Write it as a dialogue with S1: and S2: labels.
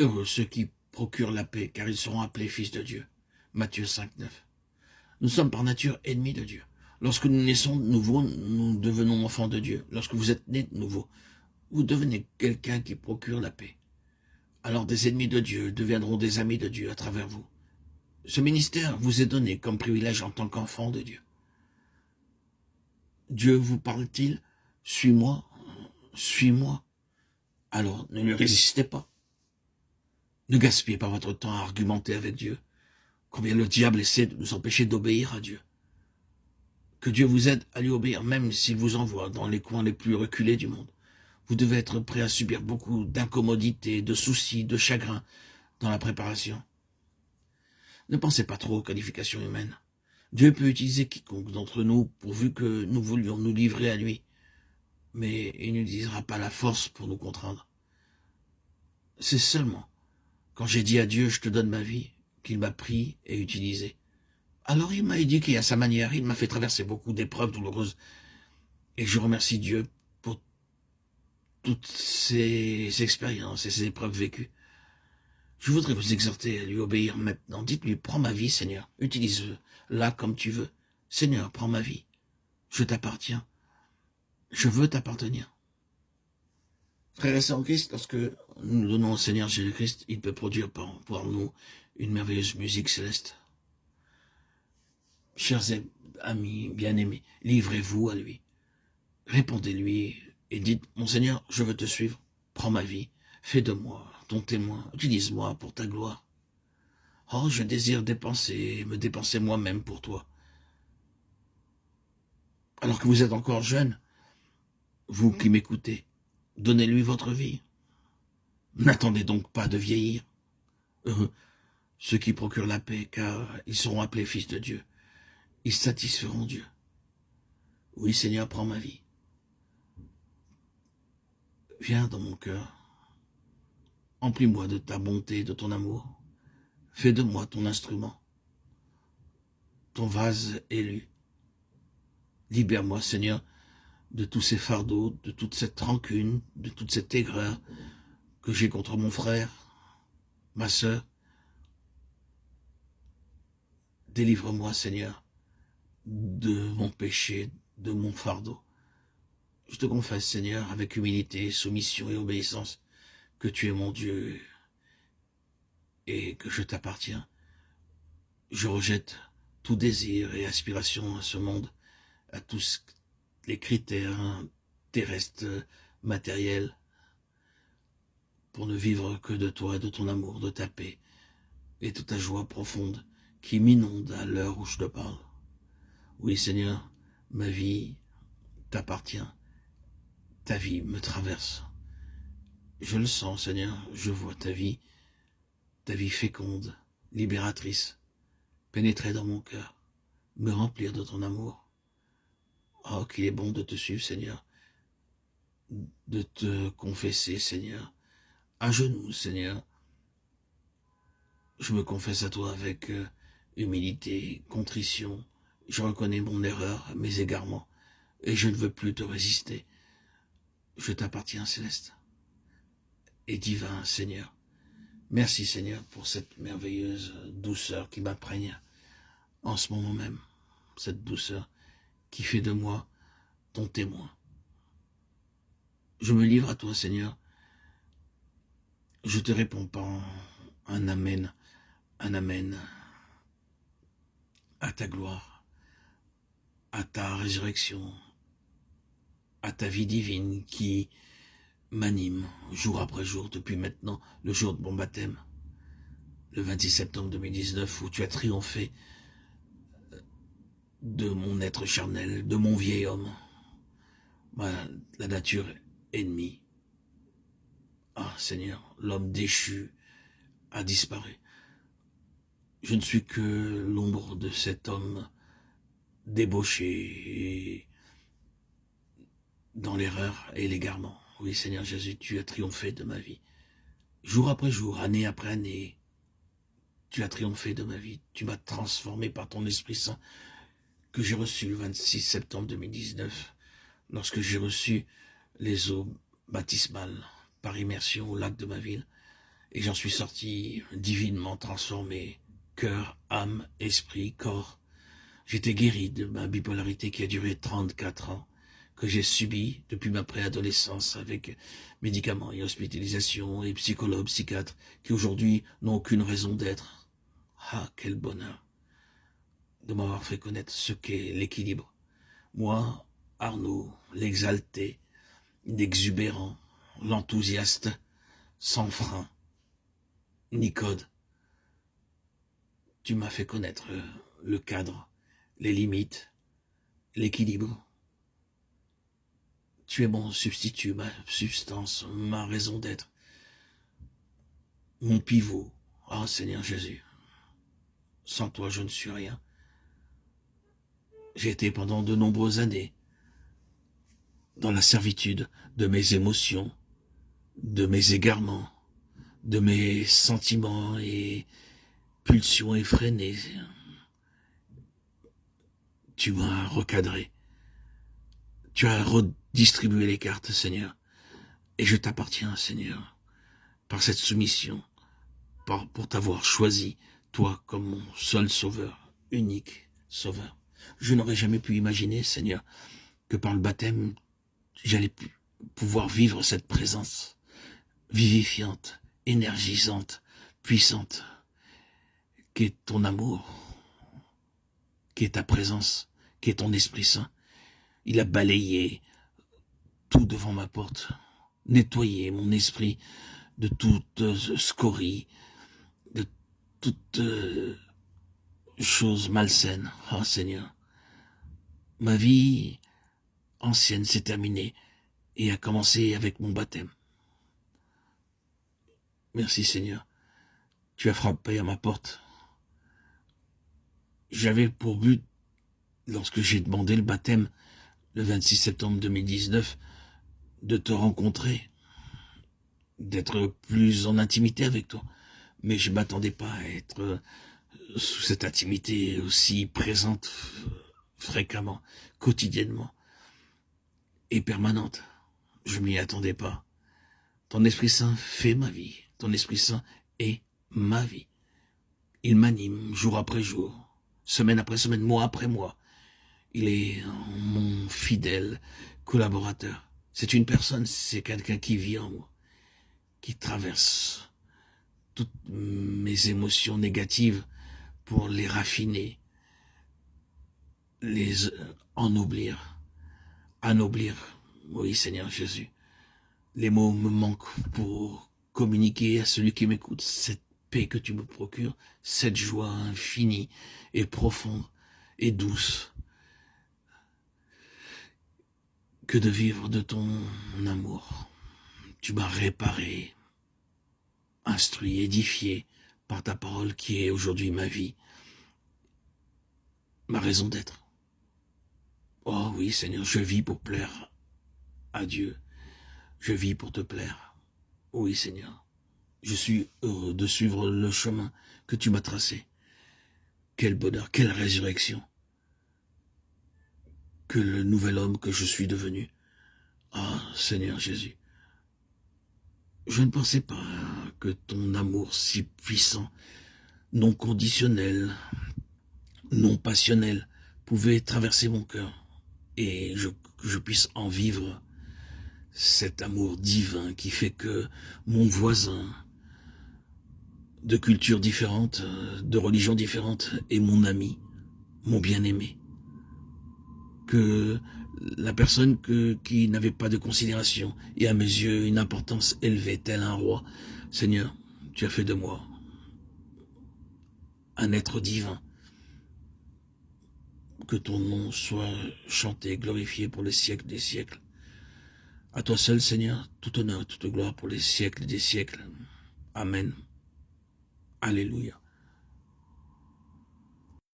S1: Heureux ceux qui procurent la paix, car ils seront appelés fils de Dieu. Matthieu 5, 9. Nous sommes par nature ennemis de Dieu. Lorsque nous naissons de nouveau, nous devenons enfants de Dieu. Lorsque vous êtes nés de nouveau, vous devenez quelqu'un qui procure la paix. Alors des ennemis de Dieu deviendront des amis de Dieu à travers vous. Ce ministère vous est donné comme privilège en tant qu'enfant de Dieu. Dieu vous parle-t-il? Suis-moi, suis-moi. Alors ne lui résistez pas. Ne gaspillez pas votre temps à argumenter avec Dieu. Combien le diable essaie de nous empêcher d'obéir à Dieu. Que Dieu vous aide à lui obéir, même s'il vous envoie dans les coins les plus reculés du monde. Vous devez être prêt à subir beaucoup d'incommodités, de soucis, de chagrins dans la préparation. Ne pensez pas trop aux qualifications humaines. Dieu peut utiliser quiconque d'entre nous pourvu que nous voulions nous livrer à lui. Mais il n'utilisera pas la force pour nous contraindre. C'est seulement quand j'ai dit à Dieu, je te donne ma vie, qu'il m'a pris et utilisé. Alors il m'a éduqué à sa manière, il m'a fait traverser beaucoup d'épreuves douloureuses. Et je remercie Dieu pour toutes ces expériences et ces épreuves vécues. Je voudrais vous exhorter à lui obéir maintenant. Dites-lui, prends ma vie, Seigneur. Utilise-la comme tu veux. Seigneur, prends ma vie. Je t'appartiens. Je veux t'appartenir. Frères et sœurs en Christ, lorsque nous donnons au Seigneur Jésus-Christ, il peut produire pour nous une merveilleuse musique céleste. Chers amis bien-aimés, livrez-vous à lui. Répondez-lui et dites, mon Seigneur, je veux te suivre. Prends ma vie. Fais de moi ton témoin. Utilise-moi pour ta gloire. Oh, je désire me dépenser moi-même pour toi. Alors que vous êtes encore jeune, vous qui m'écoutez, donnez-lui votre vie. N'attendez donc pas de vieillir. Heureux ceux qui procurent la paix, car ils seront appelés fils de Dieu. Ils satisferont Dieu. Oui, Seigneur, prends ma vie. Viens dans mon cœur. Emplis-moi de ta bonté, de ton amour. Fais de moi ton instrument, ton vase élu. Libère-moi, Seigneur, de tous ces fardeaux, de toute cette rancune, de toute cette aigreur que j'ai contre mon frère, ma sœur. Délivre-moi, Seigneur, de mon péché, de mon fardeau. Je te confesse, Seigneur, avec humilité, soumission et obéissance, que tu es mon Dieu et que je t'appartiens. Je rejette tout désir et aspiration à ce monde, à tous les critères terrestres, matériels, pour ne vivre que de toi, de ton amour, de ta paix et de ta joie profonde qui m'inonde à l'heure où je te parle. Oui, Seigneur, ma vie t'appartient, ta vie me traverse. Je le sens, Seigneur, je vois ta vie féconde, libératrice, pénétrer dans mon cœur, me remplir de ton amour. Oh, qu'il est bon de te suivre, Seigneur, de te confesser, Seigneur, à genoux, Seigneur. Je me confesse à toi avec humilité, contrition. Je reconnais mon erreur, mes égarements, et je ne veux plus te résister. Je t'appartiens, Céleste et divin, Seigneur. Merci, Seigneur, pour cette merveilleuse douceur qui m'imprègne en ce moment même. Cette douceur qui fait de moi ton témoin. Je me livre à toi, Seigneur. Je te réponds par un amen à ta gloire, à ta résurrection, à ta vie divine qui m'anime jour après jour depuis maintenant le jour de mon baptême, le 26 septembre 2019, où tu as triomphé de mon être charnel, de mon vieil homme, la nature ennemie. Ah, Seigneur, l'homme déchu a disparu. Je ne suis que l'ombre de cet homme débauché et dans l'erreur et l'égarement. Oui, Seigneur Jésus, tu as triomphé de ma vie. Jour après jour, année après année, tu as triomphé de ma vie. Tu m'as transformé par ton Esprit Saint que j'ai reçu le 26 septembre 2019, lorsque j'ai reçu les eaux baptismales par immersion au lac de ma ville. et j'en suis sorti divinement transformé, cœur, âme, esprit, corps. J'étais guéri de ma bipolarité qui a duré 34 ans, que j'ai subi depuis ma préadolescence avec médicaments et hospitalisation et psychologues, psychiatres, qui aujourd'hui n'ont aucune raison d'être. Ah, quel bonheur de m'avoir fait connaître ce qu'est l'équilibre. Moi, Arnaud, l'exalté, l'exubérant, l'enthousiaste, sans frein, ni code. Tu m'as fait connaître le cadre, les limites, l'équilibre. Tu es mon substitut, ma substance, ma raison d'être, mon pivot. Ah, Seigneur Jésus, sans toi je ne suis rien. J'ai été pendant de nombreuses années dans la servitude de mes émotions, de mes égarements, de mes sentiments et pulsions effrénées. Tu m'as recadré. Tu as redistribué les cartes, Seigneur. Et je t'appartiens, Seigneur, par cette soumission, pour t'avoir choisi, toi, comme mon seul sauveur, unique sauveur. Je n'aurais jamais pu imaginer, Seigneur, que par le baptême, j'allais pouvoir vivre cette présence vivifiante, énergisante, puissante, qui est ton amour, qui est ta présence, qui est ton Esprit Saint. Il a balayé tout devant ma porte, nettoyé mon esprit de toute scorie, de toute chose malsaine. Oh Seigneur, ma vie ancienne s'est terminée et a commencé avec mon baptême. Merci Seigneur, tu as frappé à ma porte. J'avais pour but, lorsque j'ai demandé le baptême, le 26 septembre 2019, de te rencontrer, d'être plus en intimité avec toi. Mais je ne m'attendais pas à être sous cette intimité aussi présente fréquemment, quotidiennement et permanente. Je m'y attendais pas. Ton Esprit Saint fait ma vie. Ton Esprit Saint est ma vie. Il m'anime jour après jour, semaine après semaine, mois après mois. Il est mon fidèle collaborateur. C'est une personne, c'est quelqu'un qui vit en moi, qui traverse toutes mes émotions négatives pour les raffiner, les ennoblir, anoblir. Oui, Seigneur Jésus. Les mots me manquent pour communiquer à celui qui m'écoute cette paix que tu me procures, cette joie infinie et profonde et douce, que de vivre de ton amour. Tu m'as réparé, instruit, édifié par ta parole qui est aujourd'hui ma vie, ma raison d'être. Oh oui, Seigneur, je vis pour plaire à Dieu. Je vis pour te plaire. Oui, Seigneur. Je suis heureux de suivre le chemin que tu m'as tracé. Quel bonheur, quelle résurrection. Que le nouvel homme que je suis devenu. Ah, Seigneur Jésus. Je ne pensais pas que ton amour si puissant, non conditionnel, non passionnel, pouvait traverser mon cœur et que je puisse en vivre cet amour divin qui fait que mon voisin de cultures différentes, de religions différentes est mon ami, mon bien-aimé. Que la personne qui n'avait pas de considération et à mes yeux une importance élevée tel un roi, Seigneur, tu as fait de moi un être divin. Que ton nom soit chanté, glorifié pour les siècles des siècles. À toi seul, Seigneur, tout honneur, toute gloire pour les siècles des siècles. Amen. Alléluia.